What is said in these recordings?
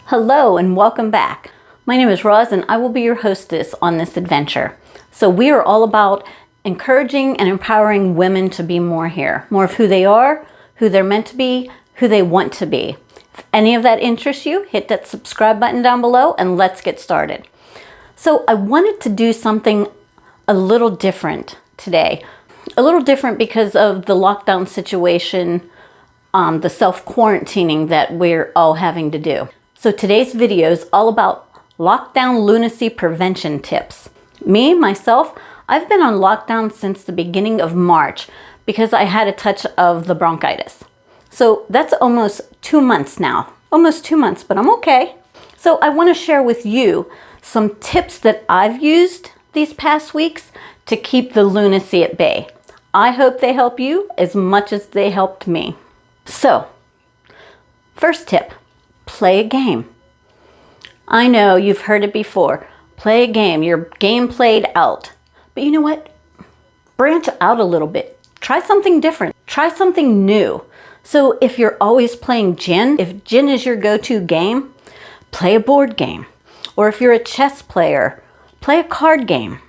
Hello and welcome back. My name is Roz and I will be your hostess on this adventure. So we are all about encouraging and empowering women to be more here. More of who they are, who they're meant to be, who they want to be. If any of that interests you, hit that subscribe button down below and let's get started. So I wanted to do something a little different today. A little different because of the lockdown situation, the self-quarantining that we're all having to do. So today's video is all about lockdown lunacy prevention tips. Myself, I've been on lockdown since the beginning of March because I had a touch of the bronchitis. So that's almost 2 months now. Almost 2 months, but I'm okay. So I want to share with you some tips that I've used these past weeks to keep the lunacy at bay. I hope they help you as much as they helped me. So, first tip, play a game. I know you've heard it before. Play a game, your game played out. But you know what? Branch out a little bit. Try something different. Try something new. So if you're always playing gin, if gin is your go-to game, play a board game. Or if you're a chess player, play a card game.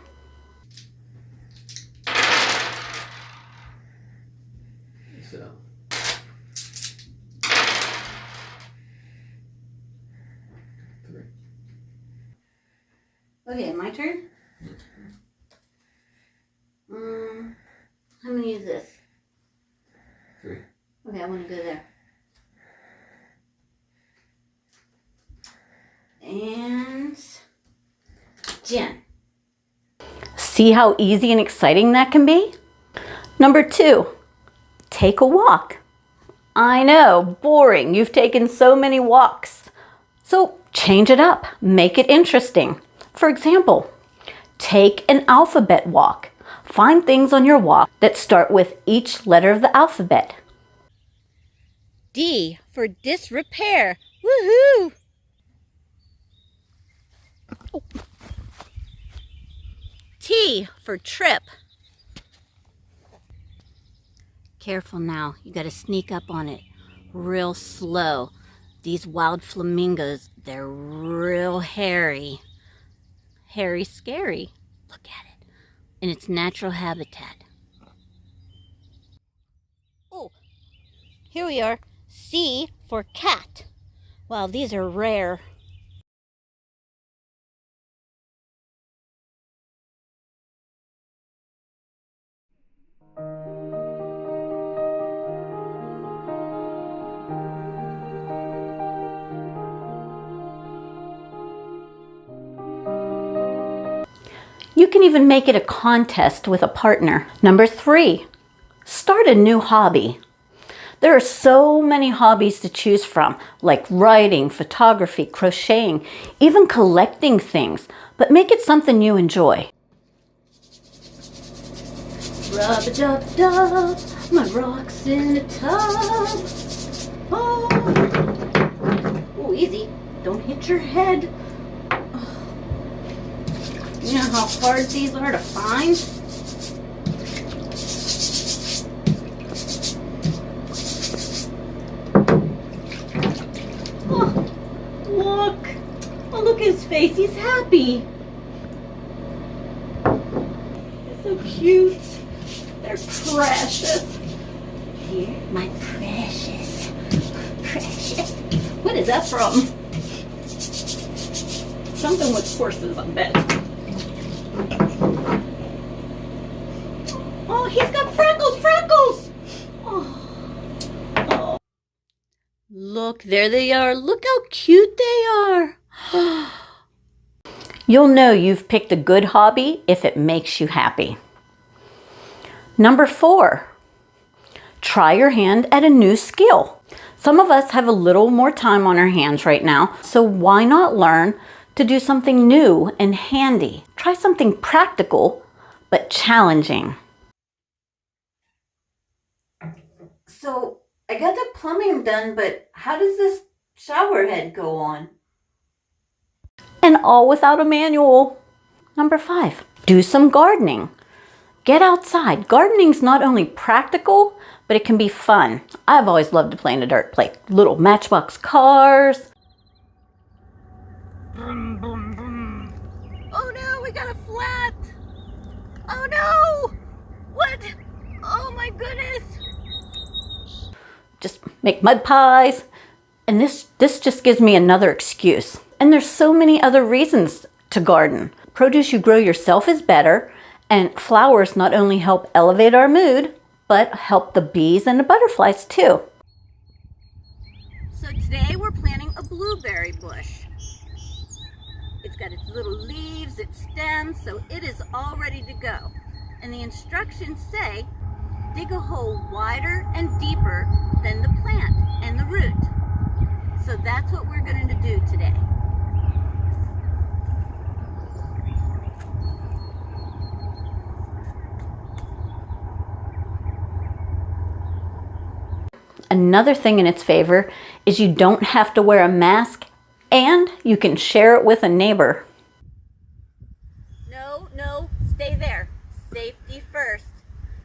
Okay, my turn? How many is this? 3. Okay, I want to go there. And gin. See how easy and exciting that can be? Number 2, take a walk. I know, boring. You've taken so many walks. So change it up. Make it interesting. For example, take an alphabet walk. Find things on your walk that start with each letter of the alphabet. D for disrepair. Woohoo! Oh. T for trip. Careful now, you gotta sneak up on it real slow. These wild flamingos, they're real hairy. Hairy scary. Look at it. In its natural habitat. Oh, here we are. C for cat. Wow, these are rare. You can even make it a contest with a partner. Number 3, start a new hobby. There are so many hobbies to choose from, like writing, photography, crocheting, even collecting things, but make it something you enjoy. Rub-a-dub-dub, my rock's in a tub. Oh, easy, don't hit your head. You know how hard these are to find? Oh, look! Oh, look at his face. He's happy. They're so cute. They're precious. Here, my precious. Precious. What is that from? Something with horses, I bet. Oh, he's got freckles, freckles! Oh. Look, there they are. Look how cute they are. You'll know you've picked a good hobby if it makes you happy. Number 4, try your hand at a new skill. Some of us have a little more time on our hands right now, so why not learn to do something new and handy? Try something practical but challenging. So I got the plumbing done, but how does this shower head go on? And all without a manual. Number 5, do some gardening. Get outside. Gardening's not only practical, but it can be fun. I've always loved to play in the dirt, play little matchbox cars. flat. Oh no! What? Oh my goodness! Just make mud pies. And this just gives me another excuse. And there's so many other reasons to garden. Produce you grow yourself is better, and flowers not only help elevate our mood, but help the bees and the butterflies too. So today we're planting a blueberry bush. It's got its little leaves, its stems, so it is all ready to go. And the instructions say, dig a hole wider and deeper than the plant and the root. So that's what we're going to do today. Another thing in its favor is you don't have to wear a mask and you can share it with a neighbor. No, stay there. Safety first.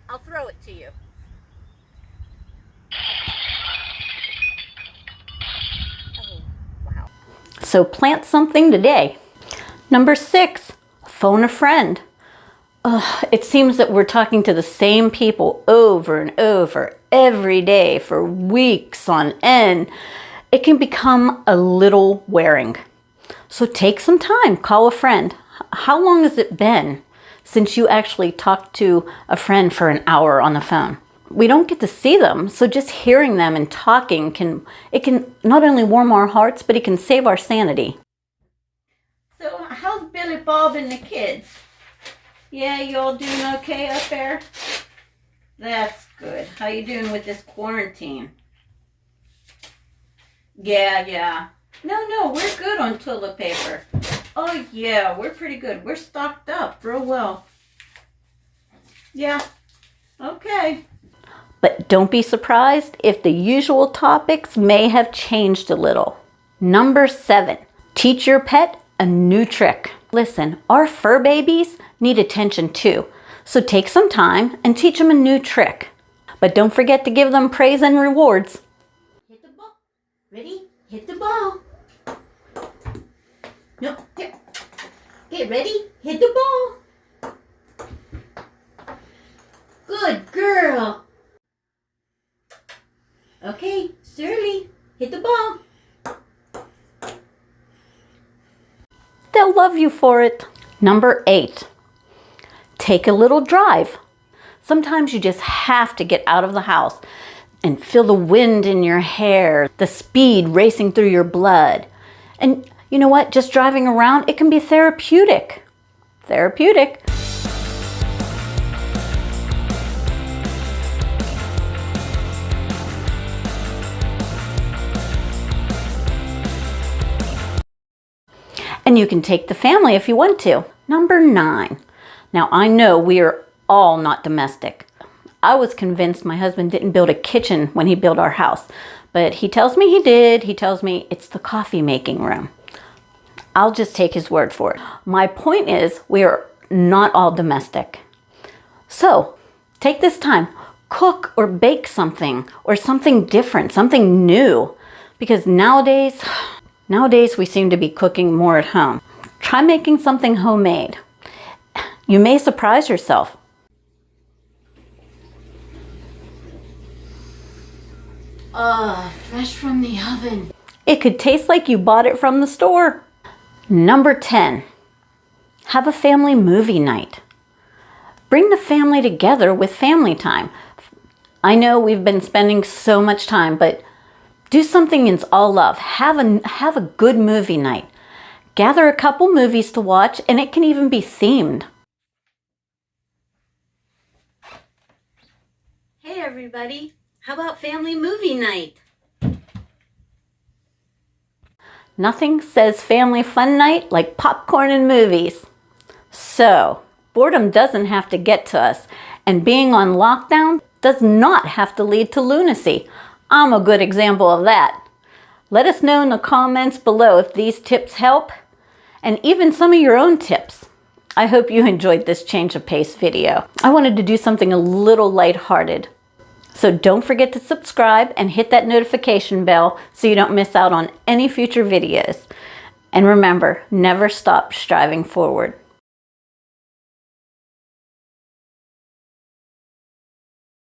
I'll throw it to you. Oh, wow. So plant something today. Number 6, phone a friend. It seems that we're talking to the same people over and over every day for weeks on end. It can become a little wearing. So take some time, call a friend. How long has it been since you actually talked to a friend for an hour on the phone? We don't get to see them, so just hearing them and talking can not only warm our hearts, but it can save our sanity. So how's Billy Bob and the kids? Yeah, you all doing okay up there? That's good. How you doing with this quarantine? Yeah. No, we're good on toilet paper. Oh yeah, we're pretty good. We're stocked up real well. Yeah, okay. But don't be surprised if the usual topics may have changed a little. Number 7, teach your pet a new trick. Listen, our fur babies need attention too. So take some time and teach them a new trick. But don't forget to give them praise and rewards. Hit the ball. Ready? Hit the ball. No, here. Okay, ready? Hit the ball. Good girl. Okay, Surly, hit the ball. They'll love you for it. Number 8, take a little drive. Sometimes you just have to get out of the house and feel the wind in your hair, the speed racing through your blood. And you know what? Just driving around, it can be therapeutic. Therapeutic. And you can take the family if you want to. Number 9. Now I know we are all not domestic. I was convinced my husband didn't build a kitchen when he built our house, but he tells me he did. He tells me it's the coffee making room. I'll just take his word for it. My point is we are not all domestic. So take this time, cook or bake something or something different, something new, because nowadays we seem to be cooking more at home. Try making something homemade. You may surprise yourself. Fresh from the oven. It could taste like you bought it from the store. Number 10, have a family movie night. Bring the family together with family time. I know we've been spending so much time, but do something in all love. Have a good movie night. Gather a couple movies to watch, and it can even be themed. Hey everybody, how about family movie night? Nothing says family fun night like popcorn and movies. So, boredom doesn't have to get to us, and being on lockdown does not have to lead to lunacy. I'm a good example of that. Let us know in the comments below if these tips help, and even some of your own tips. I hope you enjoyed this change of pace video. I wanted to do something a little lighthearted. So don't forget to subscribe and hit that notification bell so you don't miss out on any future videos. And remember, never stop striving forward.